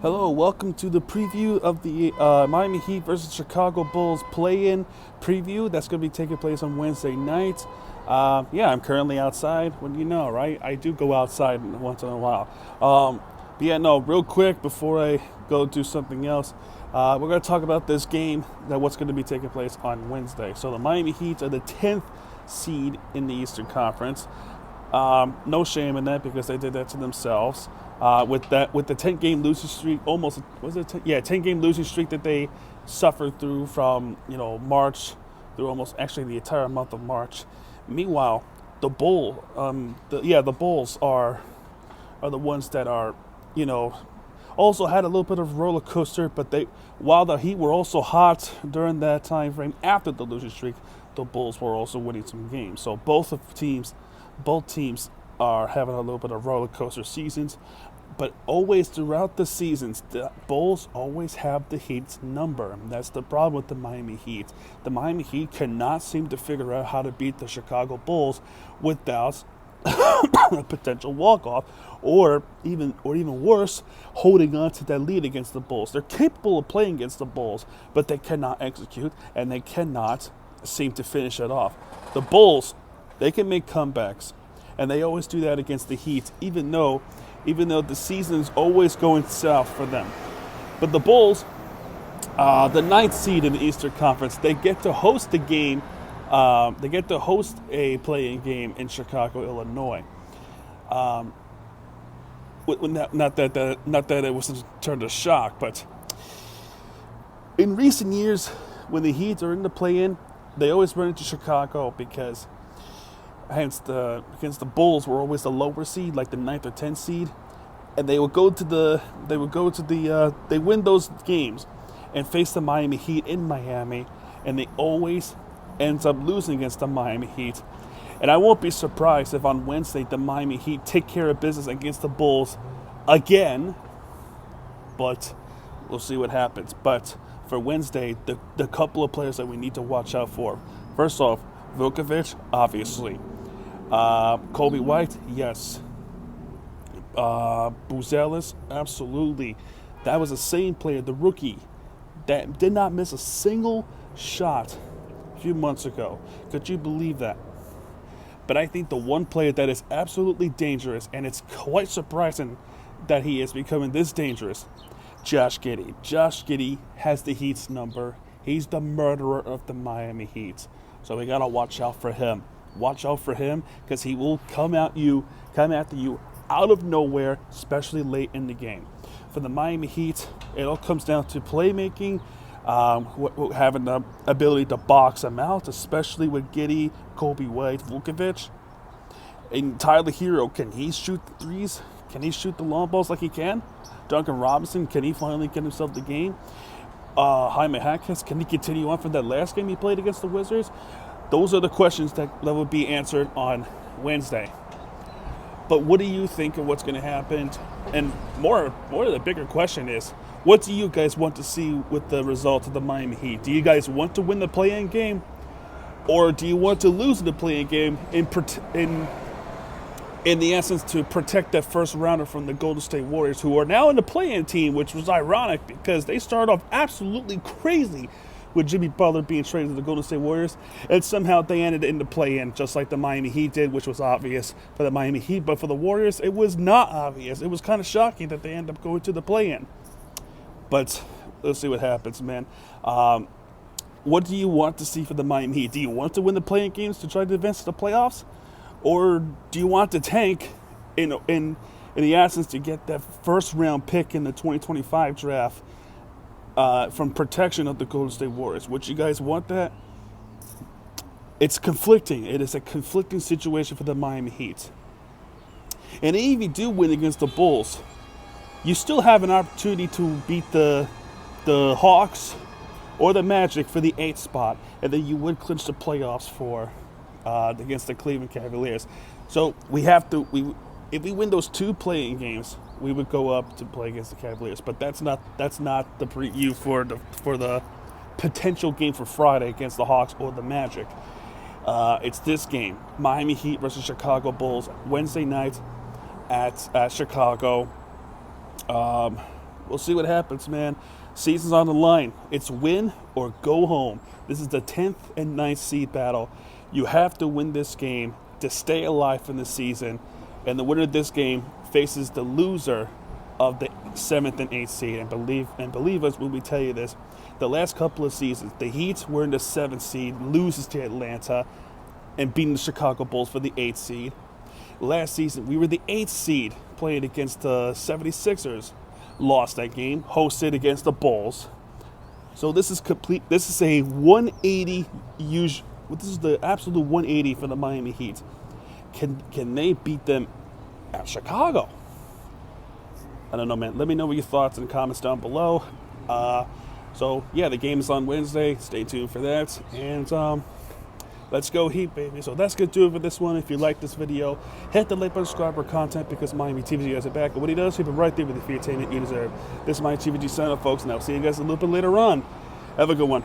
Hello, welcome to the preview of the Miami Heat versus Chicago Bulls play-in preview. That's going to be taking place on Wednesday night. I'm currently outside. What do you know, right? I do go outside once in a while. Real quick before I go do something else, we're going to talk about this game, what's going to be taking place on Wednesday. So the Miami Heat are the 10th seed in the Eastern Conference. No shame in that because they did that to themselves. With the 10-game losing streak, 10-game losing streak that they suffered through from March through almost actually the entire month of March. Meanwhile, the Bulls are the ones that are also had a little bit of roller coaster, but while the Heat were also hot during that time frame after the losing streak, the Bulls were also winning some games. So both teams are having a little bit of roller coaster seasons, but always throughout the seasons, the Bulls always have the Heat's number. And that's the problem with the Miami Heat. The Miami Heat cannot seem to figure out how to beat the Chicago Bulls without a potential walk-off, or even worse, holding on to that lead against the Bulls. They're capable of playing against the Bulls, but they cannot execute, and they cannot seem to finish it off. The Bulls, they can make comebacks, and they always do that against the Heat, even though the season's always going south for them. But the Bulls, the 9th seed in the Eastern Conference, they get to host the game. They get to host a play-in game in Chicago, Illinois. Not that it was turned to shock, but in recent years, when the Heat are in the play-in, they always run into Chicago because against the Bulls were always the lower seed, like the 9th or 10th seed, and they win those games and face the Miami Heat in Miami, and they always ends up losing against the Miami Heat. And I won't be surprised if on Wednesday the Miami Heat take care of business against the Bulls again, but we'll see what happens. But for Wednesday, the couple of players that we need to watch out for. First off, Vucevic, obviously. Coby White, yes. Buzelis, absolutely. That was the same player, the rookie, that did not miss a single shot a few months ago. Could you believe that? But I think the one player that is absolutely dangerous, and it's quite surprising that he is becoming this dangerous, Josh Giddey. Josh Giddey has the Heat's number. He's the murderer of the Miami Heat. So we got to watch out for him. Watch out for him because he will come after you out of nowhere, especially late in the game. For the Miami Heat, it all comes down to playmaking, having the ability to box them out, especially with Giddey, Coby White, Vucevic. And Tyler Hero, can he shoot the threes? Can he shoot the long balls like he can? Duncan Robinson, can he finally get himself the game? Jaime Jaquez, can he continue on from that last game he played against the Wizards? Those are the questions that will be answered on Wednesday. But what do you think of what's going to happen? And more of the bigger question is, what do you guys want to see with the result of the Miami Heat? Do you guys want to win the play-in game? Or do you want to lose the play-in game in the essence to protect that first rounder from the Golden State Warriors, who are now in the play-in team, which was ironic because they started off absolutely crazy with Jimmy Butler being traded to the Golden State Warriors, and somehow they ended in the play-in, just like the Miami Heat did, which was obvious for the Miami Heat. But for the Warriors, it was not obvious. It was kind of shocking that they ended up going to the play-in. But let's see what happens, man. What do you want to see for the Miami Heat? Do you want to win the play-in games to try to advance to the playoffs? Or do you want to tank in the absence to get that first-round pick in the 2025 draft from protection of the Golden State Warriors? Would you guys want that? It's conflicting. It is a conflicting situation for the Miami Heat. And if you do win against the Bulls, you still have an opportunity to beat the Hawks or the Magic for the 8th spot, and then you would clinch the playoffs against the Cleveland Cavaliers. So if we win those 2 play-in games, we would go up to play against the Cavaliers. But that's not the preview for the potential game for Friday against the Hawks or the Magic. It's this game, Miami Heat versus Chicago Bulls, Wednesday night at Chicago. We'll see what happens, man. Season's on the line. It's win or go home. This is the 10th and 9th seed battle. You have to win this game to stay alive in the season. And the winner of this game faces the loser of the 7th and 8th seed. And believe us when we tell you this, the last couple of seasons, the Heat were in the 7th seed, loses to Atlanta, and beating the Chicago Bulls for the 8th seed. Last season, we were the 8th seed playing against the 76ers. Lost that game, hosted against the Bulls. So this is complete. This is a 180. This is the absolute 180 for the Miami Heat. Can they beat them at Chicago? I don't know, man. Let me know what your thoughts and comments down below. So yeah, the game is on Wednesday. Stay tuned for that. And let's go Heat, baby. So that's going to do it for this one. If you like this video, hit the like button, subscribe, or content, because Miami TVG has it back. And what he does, he'll be right there with the entertainment you deserve. This is Miami TVG sign up, folks, and I'll see you guys a little bit later on. Have a good one.